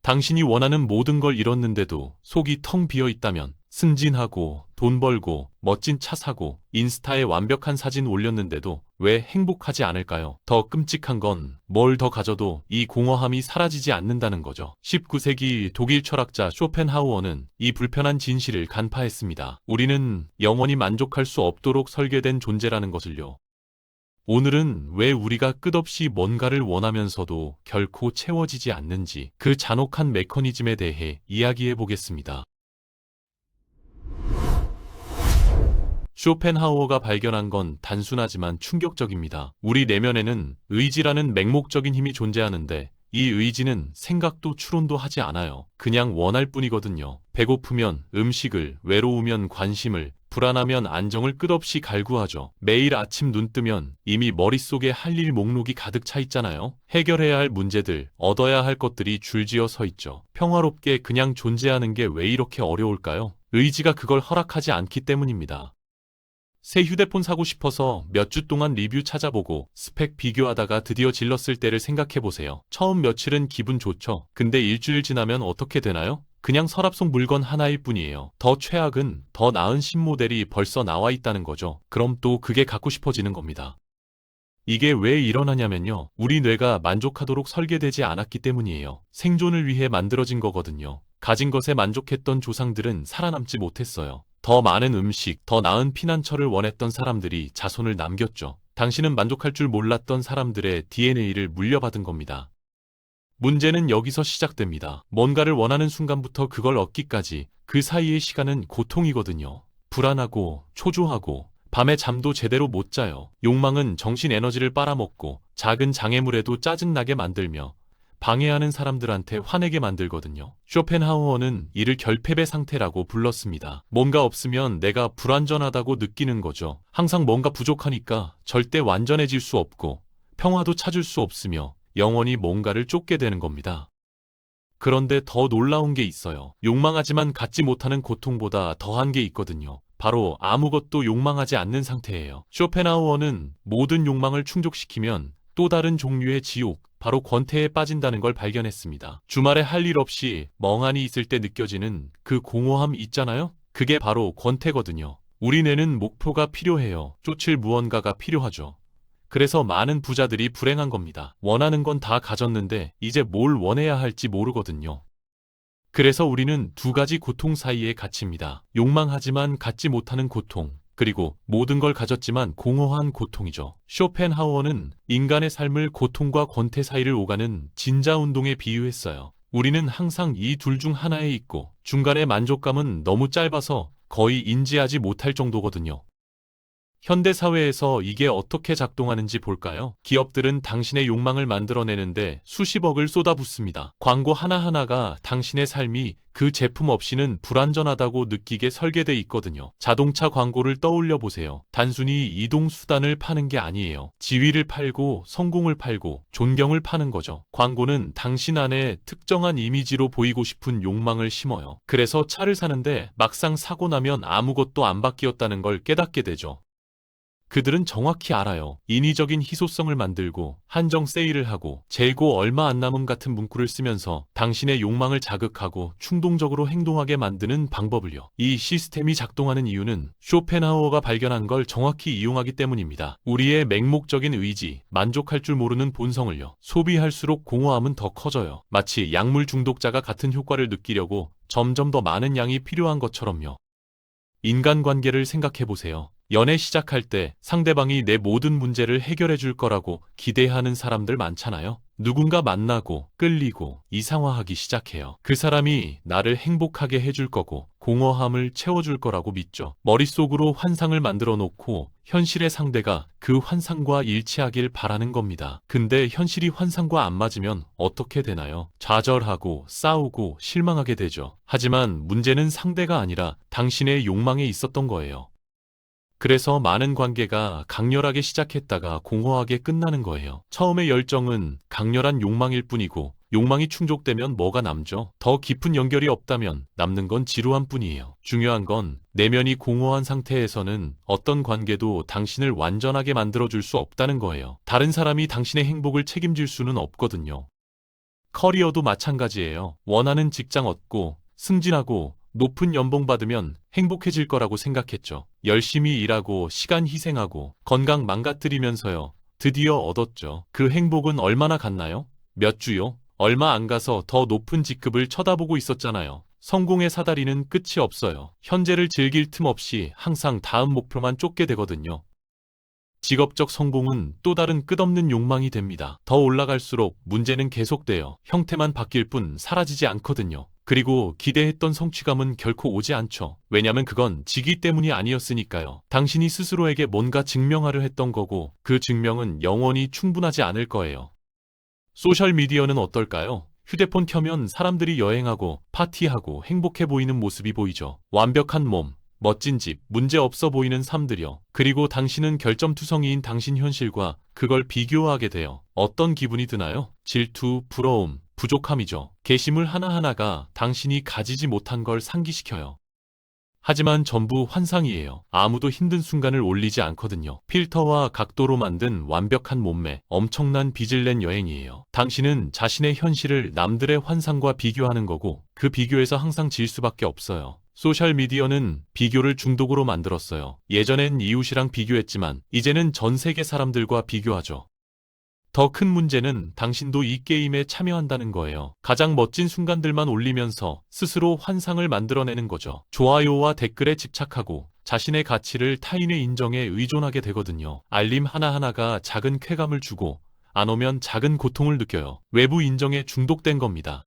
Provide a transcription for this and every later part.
당신이 원하는 모든 걸 잃었는데도 속이 텅 비어 있다면, 승진하고 돈 벌고 멋진 차 사고 인스타에 완벽한 사진 올렸는데도 왜 행복하지 않을까요? 더 끔찍한 건 뭘 더 가져도 이 공허함이 사라지지 않는다는 거죠. 19세기 독일 철학자 쇼펜하우어는 이 불편한 진실을 간파했습니다. 우리는 영원히 만족할 수 없도록 설계된 존재라는 것을요. 오늘은 왜 우리가 끝없이 뭔가를 원하면서도 결코 채워지지 않는지 그 잔혹한 메커니즘에 대해 이야기해 보겠습니다. 쇼펜하우어가 발견한 건 단순하지만 충격적입니다. 우리 내면에는 의지라는 맹목적인 힘이 존재하는데 이 의지는 생각도 추론도 하지 않아요. 그냥 원할 뿐이거든요. 배고프면 음식을, 외로우면 관심을, 불안하면 안정을 끝없이 갈구하죠. 매일 아침 눈 뜨면 이미 머릿속에 할 일 목록이 가득 차 있잖아요. 해결해야 할 문제들, 얻어야 할 것들이 줄지어 서 있죠. 평화롭게 그냥 존재하는 게 왜 이렇게 어려울까요? 의지가 그걸 허락하지 않기 때문입니다. 새 휴대폰 사고 싶어서 몇 주 동안 리뷰 찾아보고 스펙 비교하다가 드디어 질렀을 때를 생각해보세요. 처음 며칠은 기분 좋죠. 근데 일주일 지나면 어떻게 되나요? 그냥 서랍 속 물건 하나일 뿐이에요. 더 최악은 더 나은 신모델이 벌써 나와 있다는 거죠. 그럼 또 그게 갖고 싶어지는 겁니다. 이게 왜 일어나냐면요. 우리 뇌가 만족하도록 설계되지 않았기 때문이에요. 생존을 위해 만들어진 거거든요. 가진 것에 만족했던 조상들은 살아남지 못했어요. 더 많은 음식, 더 나은 피난처를 원했던 사람들이 자손을 남겼죠. 당신은 만족할 줄 몰랐던 사람들의 DNA를 물려받은 겁니다. 문제는 여기서 시작됩니다. 뭔가를 원하는 순간부터 그걸 얻기까지 그 사이의 시간은 고통이거든요. 불안하고 초조하고 밤에 잠도 제대로 못 자요. 욕망은 정신 에너지를 빨아먹고 작은 장애물에도 짜증나게 만들며 방해하는 사람들한테 화내게 만들거든요. 쇼펜하우어는 이를 결핍의 상태라고 불렀습니다. 뭔가 없으면 내가 불완전하다고 느끼는 거죠. 항상 뭔가 부족하니까 절대 완전해질 수 없고 평화도 찾을 수 없으며 영원히 뭔가를 쫓게 되는 겁니다. 그런데 더 놀라운 게 있어요. 욕망하지만 갖지 못하는 고통보다 더한 게 있거든요. 바로 아무것도 욕망하지 않는 상태예요. 쇼펜하우어는 모든 욕망을 충족시키면 또 다른 종류의 지옥, 바로 권태에 빠진다는 걸 발견했습니다. 주말에 할 일 없이 멍하니 있을 때 느껴지는 그 공허함 있잖아요? 그게 바로 권태거든요. 우리 뇌는 목표가 필요해요. 쫓을 무언가가 필요하죠. 그래서 많은 부자들이 불행한 겁니다. 원하는 건 다 가졌는데 이제 뭘 원해야 할지 모르거든요. 그래서 우리는 두 가지 고통 사이에 갇힙니다. 욕망하지만 갖지 못하는 고통, 그리고 모든 걸 가졌지만 공허한 고통이죠. 쇼펜하우어는 인간의 삶을 고통과 권태 사이를 오가는 진자운동에 비유했어요. 우리는 항상 이 둘 중 하나에 있고 중간의 만족감은 너무 짧아서 거의 인지하지 못할 정도거든요. 현대사회에서 이게 어떻게 작동하는지 볼까요? 기업들은 당신의 욕망을 만들어내는데 수십억을 쏟아붓습니다. 광고 하나하나가 당신의 삶이 그 제품 없이는 불완전하다고 느끼게 설계돼 있거든요. 자동차 광고를 떠올려 보세요. 단순히 이동수단을 파는 게 아니에요. 지위를 팔고 성공을 팔고 존경을 파는 거죠. 광고는 당신 안에 특정한 이미지로 보이고 싶은 욕망을 심어요. 그래서 차를 사는데 막상 사고 나면 아무것도 안 바뀌었다는 걸 깨닫게 되죠. 그들은 정확히 알아요. 인위적인 희소성을 만들고 한정 세일을 하고 재고 얼마 안 남음 같은 문구를 쓰면서 당신의 욕망을 자극하고 충동적으로 행동하게 만드는 방법을요. 이 시스템이 작동하는 이유는 쇼펜하우어가 발견한 걸 정확히 이용하기 때문입니다. 우리의 맹목적인 의지, 만족할 줄 모르는 본성을요. 소비할수록 공허함은 더 커져요. 마치 약물 중독자가 같은 효과를 느끼려고 점점 더 많은 양이 필요한 것처럼요. 인간관계를 생각해보세요. 연애 시작할 때 상대방이 내 모든 문제를 해결해 줄 거라고 기대하는 사람들 많잖아요. 누군가 만나고 끌리고 이상화하기 시작해요. 그 사람이 나를 행복하게 해줄 거고 공허함을 채워줄 거라고 믿죠. 머릿속으로 환상을 만들어 놓고 현실의 상대가 그 환상과 일치하길 바라는 겁니다. 근데 현실이 환상과 안 맞으면 어떻게 되나요? 좌절하고 싸우고 실망하게 되죠. 하지만 문제는 상대가 아니라 당신의 욕망에 있었던 거예요. 그래서 많은 관계가 강렬하게 시작했다가 공허하게 끝나는 거예요. 처음의 열정은 강렬한 욕망일 뿐이고 욕망이 충족되면 뭐가 남죠? 더 깊은 연결이 없다면 남는 건 지루한 뿐이에요. 중요한 건 내면이 공허한 상태에서는 어떤 관계도 당신을 완전하게 만들어줄 수 없다는 거예요. 다른 사람이 당신의 행복을 책임질 수는 없거든요. 커리어도 마찬가지예요. 원하는 직장 얻고 승진하고 높은 연봉 받으면 행복해질 거라고 생각했죠. 열심히 일하고 시간 희생하고 건강 망가뜨리면서요. 드디어 얻었죠. 그 행복은 얼마나 갔나요? 몇 주요? 얼마 안 가서 더 높은 직급을 쳐다보고 있었잖아요. 성공의 사다리는 끝이 없어요. 현재를 즐길 틈 없이 항상 다음 목표만 쫓게 되거든요. 직업적 성공은 또 다른 끝없는 욕망이 됩니다. 더 올라갈수록 문제는 계속돼요. 형태만 바뀔 뿐 사라지지 않거든요. 그리고 기대했던 성취감은 결코 오지 않죠. 왜냐면 그건 지기 때문이 아니었으니까요. 당신이 스스로에게 뭔가 증명하려 했던 거고 그 증명은 영원히 충분하지 않을 거예요. 소셜미디어는 어떨까요? 휴대폰 켜면 사람들이 여행하고 파티하고 행복해 보이는 모습이 보이죠. 완벽한 몸, 멋진 집, 문제 없어 보이는 삶들이요. 그리고 당신은 결점투성이인 당신 현실과 그걸 비교하게 돼요. 어떤 기분이 드나요? 질투, 부러움, 부족함이죠. 게시물 하나하나가 당신이 가지지 못한 걸 상기시켜요. 하지만 전부 환상이에요. 아무도 힘든 순간을 올리지 않거든요. 필터와 각도로 만든 완벽한 몸매, 엄청난 빚을 낸 여행이에요. 당신은 자신의 현실을 남들의 환상과 비교하는 거고 그 비교에서 항상 질 수밖에 없어요. 소셜미디어는 비교를 중독으로 만들었어요. 예전엔 이웃이랑 비교했지만 이제는 전 세계 사람들과 비교하죠. 더 큰 문제는 당신도 이 게임에 참여한다는 거예요. 가장 멋진 순간들만 올리면서 스스로 환상을 만들어내는 거죠. 좋아요와 댓글에 집착하고 자신의 가치를 타인의 인정에 의존하게 되거든요. 알림 하나하나가 작은 쾌감을 주고 안 오면 작은 고통을 느껴요. 외부 인정에 중독된 겁니다.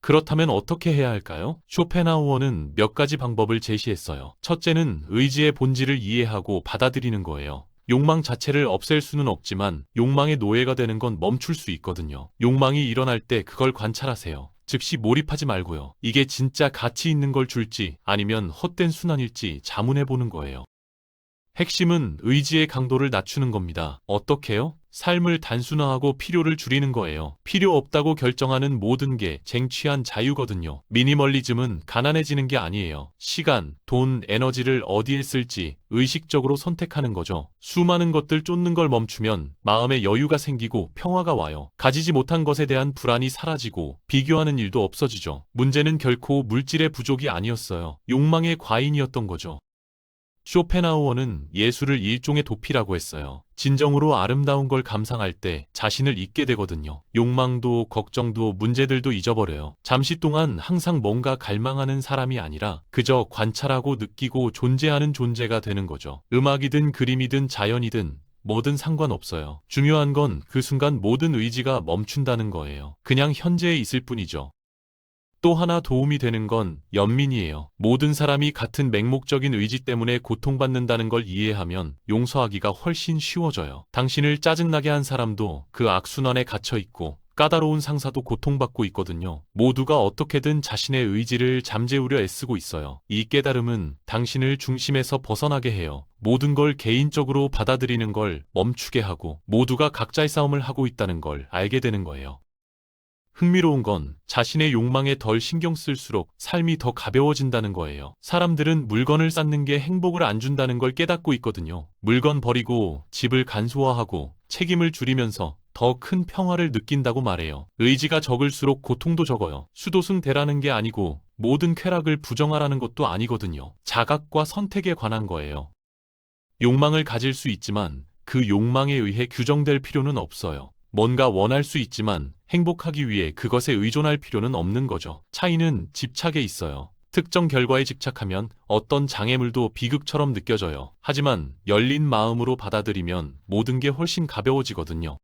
그렇다면 어떻게 해야 할까요? 쇼펜하우어는 몇 가지 방법을 제시했어요. 첫째는 의지의 본질을 이해하고 받아들이는 거예요. 욕망 자체를 없앨 수는 없지만 욕망의 노예가 되는 건 멈출 수 있거든요. 욕망이 일어날 때 그걸 관찰하세요. 즉시 몰입하지 말고요. 이게 진짜 가치 있는 걸 줄지 아니면 헛된 순환일지 자문해보는 거예요. 핵심은 의지의 강도를 낮추는 겁니다. 어떻게요? 삶을 단순화하고 필요를 줄이는 거예요. 필요 없다고 결정하는 모든 게 쟁취한 자유거든요. 미니멀리즘은 가난해지는 게 아니에요. 시간, 돈, 에너지를 어디에 쓸지 의식적으로 선택하는 거죠. 수많은 것들 쫓는 걸 멈추면 마음에 여유가 생기고 평화가 와요. 가지지 못한 것에 대한 불안이 사라지고 비교하는 일도 없어지죠. 문제는 결코 물질의 부족이 아니었어요. 욕망의 과잉이었던 거죠. 쇼펜하우어는 예술을 일종의 도피라고 했어요. 진정으로 아름다운 걸 감상할 때 자신을 잊게 되거든요. 욕망도 걱정도 문제들도 잊어버려요. 잠시 동안 항상 뭔가 갈망하는 사람이 아니라 그저 관찰하고 느끼고 존재하는 존재가 되는 거죠. 음악이든 그림이든 자연이든 뭐든 상관없어요. 중요한 건 그 순간 모든 의지가 멈춘다는 거예요. 그냥 현재에 있을 뿐이죠. 또 하나 도움이 되는 건 연민이에요. 모든 사람이 같은 맹목적인 의지 때문에 고통받는다는 걸 이해하면 용서하기가 훨씬 쉬워져요. 당신을 짜증나게 한 사람도 그 악순환에 갇혀 있고 까다로운 상사도 고통받고 있거든요. 모두가 어떻게든 자신의 의지를 잠재우려 애쓰고 있어요. 이 깨달음은 당신을 중심에서 벗어나게 해요. 모든 걸 개인적으로 받아들이는 걸 멈추게 하고 모두가 각자의 싸움을 하고 있다는 걸 알게 되는 거예요. 흥미로운 건 자신의 욕망에 덜 신경 쓸수록 삶이 더 가벼워진다는 거예요. 사람들은 물건을 쌓는 게 행복을 안 준다는 걸 깨닫고 있거든요. 물건 버리고 집을 간소화하고 책임을 줄이면서 더 큰 평화를 느낀다고 말해요. 의지가 적을수록 고통도 적어요. 수도승대라는 게 아니고 모든 쾌락을 부정하라는 것도 아니거든요. 자각과 선택에 관한 거예요. 욕망을 가질 수 있지만 그 욕망에 의해 규정될 필요는 없어요. 뭔가 원할 수 있지만 행복하기 위해 그것에 의존할 필요는 없는 거죠. 차이는 집착에 있어요. 특정 결과에 집착하면 어떤 장애물도 비극처럼 느껴져요. 하지만 열린 마음으로 받아들이면 모든 게 훨씬 가벼워지거든요.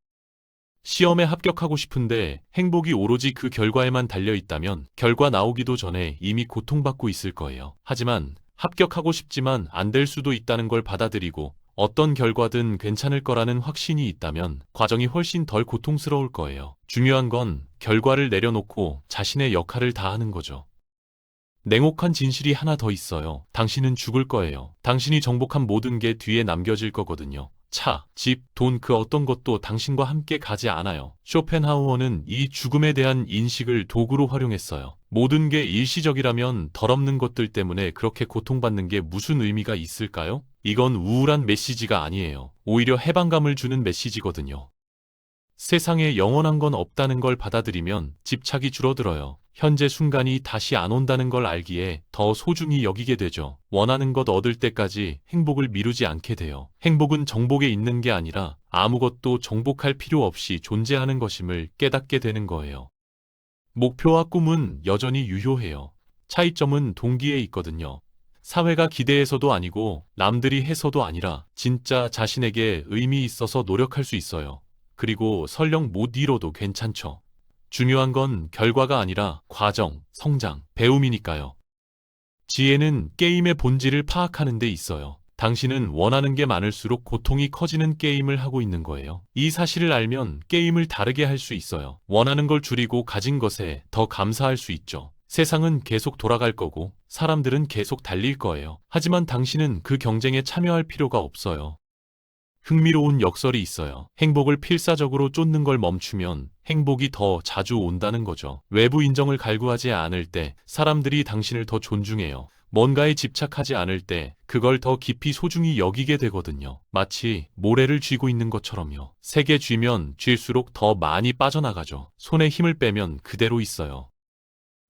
시험에 합격하고 싶은데 행복이 오로지 그 결과에만 달려 있다면 결과 나오기도 전에 이미 고통받고 있을 거예요. 하지만 합격하고 싶지만 안 될 수도 있다는 걸 받아들이고 어떤 결과든 괜찮을 거라는 확신이 있다면 과정이 훨씬 덜 고통스러울 거예요. 중요한 건 결과를 내려놓고 자신의 역할을 다하는 거죠. 냉혹한 진실이 하나 더 있어요. 당신은 죽을 거예요. 당신이 정복한 모든 게 뒤에 남겨질 거거든요. 차, 집, 돈 그 어떤 것도 당신과 함께 가지 않아요. 쇼펜하우어는 이 죽음에 대한 인식을 도구로 활용했어요. 모든 게 일시적이라면 덜없는 것들 때문에 그렇게 고통받는 게 무슨 의미가 있을까요? 이건 우울한 메시지가 아니에요. 오히려 해방감을 주는 메시지거든요. 세상에 영원한 건 없다는 걸 받아들이면 집착이 줄어들어요. 현재 순간이 다시 안 온다는 걸 알기에 더 소중히 여기게 되죠. 원하는 것 얻을 때까지 행복을 미루지 않게 돼요. 행복은 정복에 있는 게 아니라 아무것도 정복할 필요 없이 존재하는 것임을 깨닫게 되는 거예요. 목표와 꿈은 여전히 유효해요. 차이점은 동기에 있거든요. 사회가 기대해서도 아니고 남들이 해서도 아니라 진짜 자신에게 의미 있어서 노력할 수 있어요. 그리고 설령 못 이뤄도 괜찮죠. 중요한 건 결과가 아니라 과정, 성장, 배움이니까요. 지혜는 게임의 본질을 파악하는 데 있어요. 당신은 원하는 게 많을수록 고통이 커지는 게임을 하고 있는 거예요. 이 사실을 알면 게임을 다르게 할 수 있어요. 원하는 걸 줄이고 가진 것에 더 감사할 수 있죠. 세상은 계속 돌아갈 거고 사람들은 계속 달릴 거예요. 하지만 당신은 그 경쟁에 참여할 필요가 없어요. 흥미로운 역설이 있어요. 행복을 필사적으로 쫓는 걸 멈추면 행복이 더 자주 온다는 거죠. 외부 인정을 갈구하지 않을 때 사람들이 당신을 더 존중해요. 뭔가에 집착하지 않을 때 그걸 더 깊이 소중히 여기게 되거든요. 마치 모래를 쥐고 있는 것처럼요. 세게 쥐면 쥘수록 더 많이 빠져나가죠. 손에 힘을 빼면 그대로 있어요.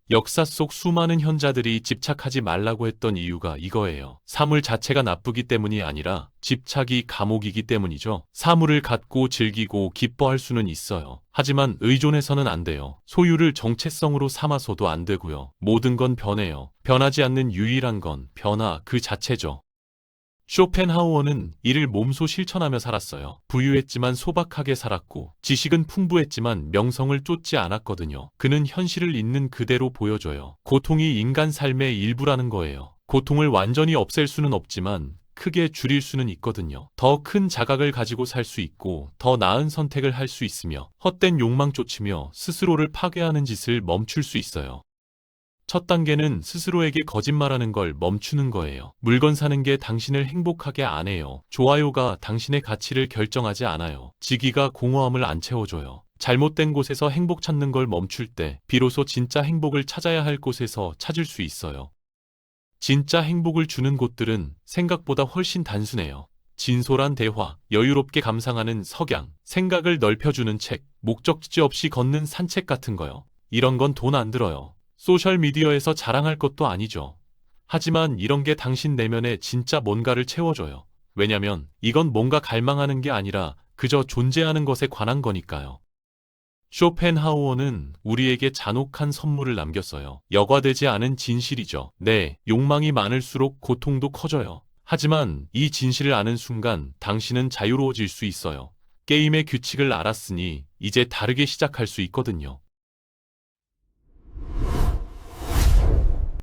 역사 속 수많은 현자들이 집착하지 말라고 했던 이유가 이거예요. 사물 자체가 나쁘기 때문이 아니라 집착이 감옥이기 때문이죠. 사물을 갖고 즐기고 기뻐할 수는 있어요. 하지만 의존해서는 안 돼요. 소유를 정체성으로 삼아서도 안 되고요. 모든 건 변해요. 변하지 않는 유일한 건 변화 그 자체죠. 쇼펜하우어는 이를 몸소 실천하며 살았어요. 부유했지만 소박하게 살았고 지식은 풍부했지만 명성을 쫓지 않았거든요. 그는 현실을 있는 그대로 보여줘요. 고통이 인간 삶의 일부라는 거예요. 고통을 완전히 없앨 수는 없지만 크게 줄일 수는 있거든요. 더 큰 자각을 가지고 살 수 있고 더 나은 선택을 할 수 있으며 헛된 욕망 쫓으며 스스로를 파괴하는 짓을 멈출 수 있어요. 첫 단계는 스스로에게 거짓말하는 걸 멈추는 거예요. 물건 사는 게 당신을 행복하게 안 해요. 좋아요가 당신의 가치를 결정하지 않아요. 지기가 공허함을 안 채워줘요. 잘못된 곳에서 행복 찾는 걸 멈출 때 비로소 진짜 행복을 찾아야 할 곳에서 찾을 수 있어요. 진짜 행복을 주는 곳들은 생각보다 훨씬 단순해요. 진솔한 대화, 여유롭게 감상하는 석양, 생각을 넓혀주는 책, 목적지 없이 걷는 산책 같은 거요. 이런 건 돈 안 들어요. 소셜미디어에서 자랑할 것도 아니죠. 하지만 이런 게 당신 내면에 진짜 뭔가를 채워줘요. 왜냐면 이건 뭔가 갈망하는 게 아니라 그저 존재하는 것에 관한 거니까요. 쇼펜하우어는 우리에게 잔혹한 선물을 남겼어요. 여과되지 않은 진실이죠. 네, 욕망이 많을수록 고통도 커져요. 하지만 이 진실을 아는 순간 당신은 자유로워질 수 있어요. 게임의 규칙을 알았으니 이제 다르게 시작할 수 있거든요.